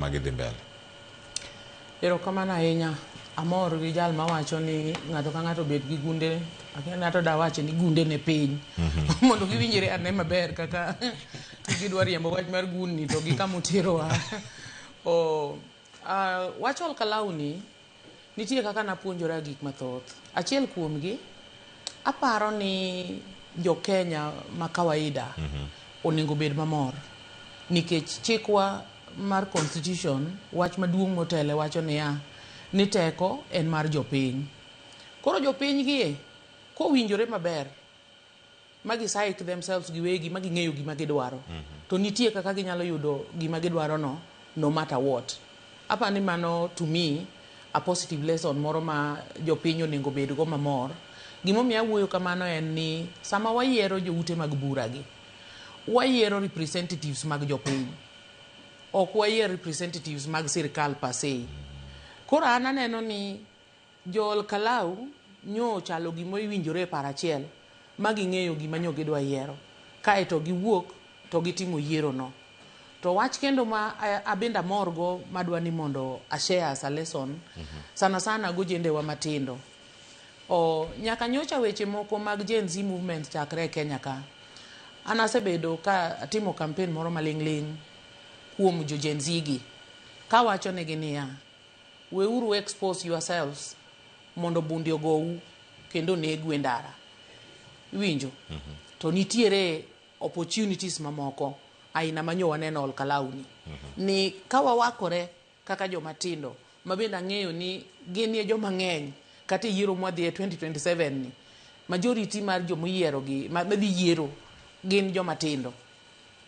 magidhi mbele. Erokamano ahinya. Amor gi jal mawacho ni ng'ato ka ng'ato bed gi gunde, ng'ato da wacho ni gunde ne piny mondo giwinjre ane maber kaka gidwa riembo wach mar gundni to gi kama oterowa. Wach Ol Kalou ni nitie kaka napuonjora gik mathoth. Achiel kuomgi, aparo ni jo Kenya ma kawaida onego bed mamor nikech chikwa mar constitution wach maduong' motele wacho niya ni teko en mar jopiny. Koro jopiny gie kowinjore maber magi psych themselves giwegi magi ng'eyo gima gidwaro to nitie kaka ginyalo yudo gima gidwaro no matter what. Apa ni mano to me a positive lesson moro ma jopiny onego bed go mamor. Gimomiyo awuoyo kamano en ni sama wayiero joute mag bura gi, wayiero representatives mag jopiny, ok wayiero representatives mag sirkal per se. Koro an aneno ni jo Ol Kalou nyo chalo gimo iwinjore e paro achiel magi ng'eyo gima nyo gidwa yiero kaeto giwuok to gitimo yiero no. To wach kendo ma abenda morgo madwa ni mondo ashare as a lesson sana sana go jendewa matindo. Nyaka nyocha weche moko mag Gen Z movement chakre Kenya ka. An asebedo ka atimo campaign moro maling'ling kuom jo Gen Z gi ka wacho negi niya, weuru expose yourselves mondo bundi ogou kendo negu e ndara. Iwinjo? To nitiere opportunities mamoko aina manyo waneno Ol Kalou ni ka wawakore kaka joma tindo mabenda ng'eyo ni gin e joma ng'eny kata yiero mwadhi e 2027 ni majority mar joma yiero gi madhi yiero gin joma tindo.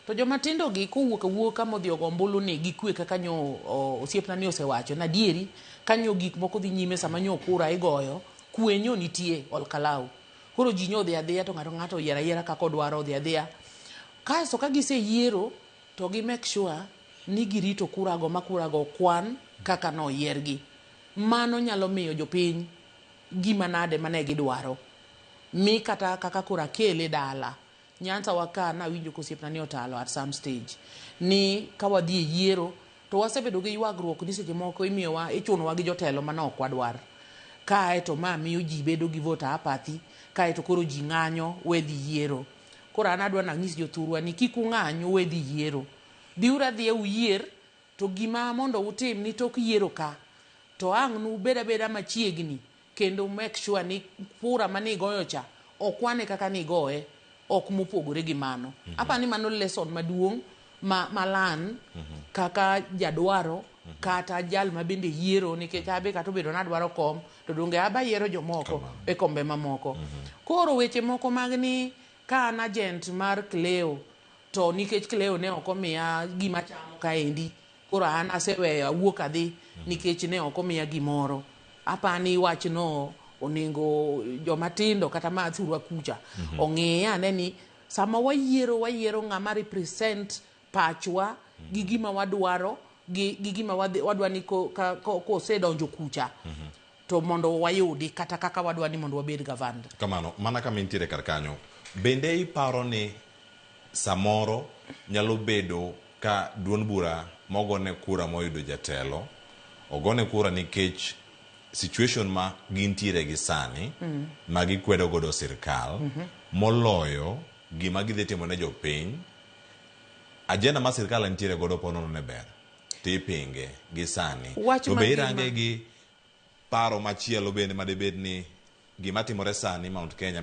To joma tindo gi kowuok awuoka modhi ogombulu ni gikwe kaka nyo osiepna ni osewacho na dieri kanyo gik moko dhi nyime sama nyo kura igoyo kwe nyo nitie Ol Kalou. Koro ji nyo dhi adhiya to ng'ato yiero yiera kaka odwaro dhi adhiya. Kaso ka gise yiero to gi make sure ni girito kurago ma kurago kwan kaka no yiergi. Mano nyalo miyo jopiny gima nade mane gidwaro. Mi kata kaka kura kele dala. Nyanza waka na winjo kosiepna ni otalo at some stage. Ni kawadhi yiero to wasebedo gi ywagruok ni seche moko imiyowa ichunowa gi jotelo manok wadwar. Kaeto ma miyo ji bedo gi voter apathy, kaeto koro ji ng'anyo wedhi yiero. Koro an adwa nanyis jothurwa ni kik ung'anyo wedhi yiero. Dhiuru adhiya uyier to gima mondo utim ni tok yiero ka to ang' nubed abeda machiegni kendo make sure ni kura manigoyo cha okwane kaka nigoye ok mopogore gi mano. Apa ni mano lesson maduong' malan kaka jadwaro kata jal ma bende yiero nikech abe kata obedo nadwaro kom to donge aba yiero jomoko e kombe mamoko. Koro weche moko mag ni ka an agent mar Cleo to nikech Cleo ne ok omiya gima chamo kaendi koro an aseweyo awuok adhi nikech ne ok omiya gimoro. Apa ni wach no onego joma tindo kata ma thurwa kucha ong'eya ane ni sama wayiero ng'ama represent pachwa gi gima wadwaro gi gima wadwa ni kosedonjo kucha to mondo wayudi kata kaka wadwa ni mondo wabed gavanda. Kamano mana kama intiere kar kanyo bende iparo ni samoro nyalo bedo ka duond bura mogone kura moyudo jatelo ogone kura nikech situation ma gintiere gi sani ma gikwedo godo sirkal moloyo gima gidhi timo ne jopiny. Ajenda ma sirkal nitiere godo ponono ne ber tipinge gi sani to be irange gi paro machielo bende madebed ni gima timore sani Mount Kenya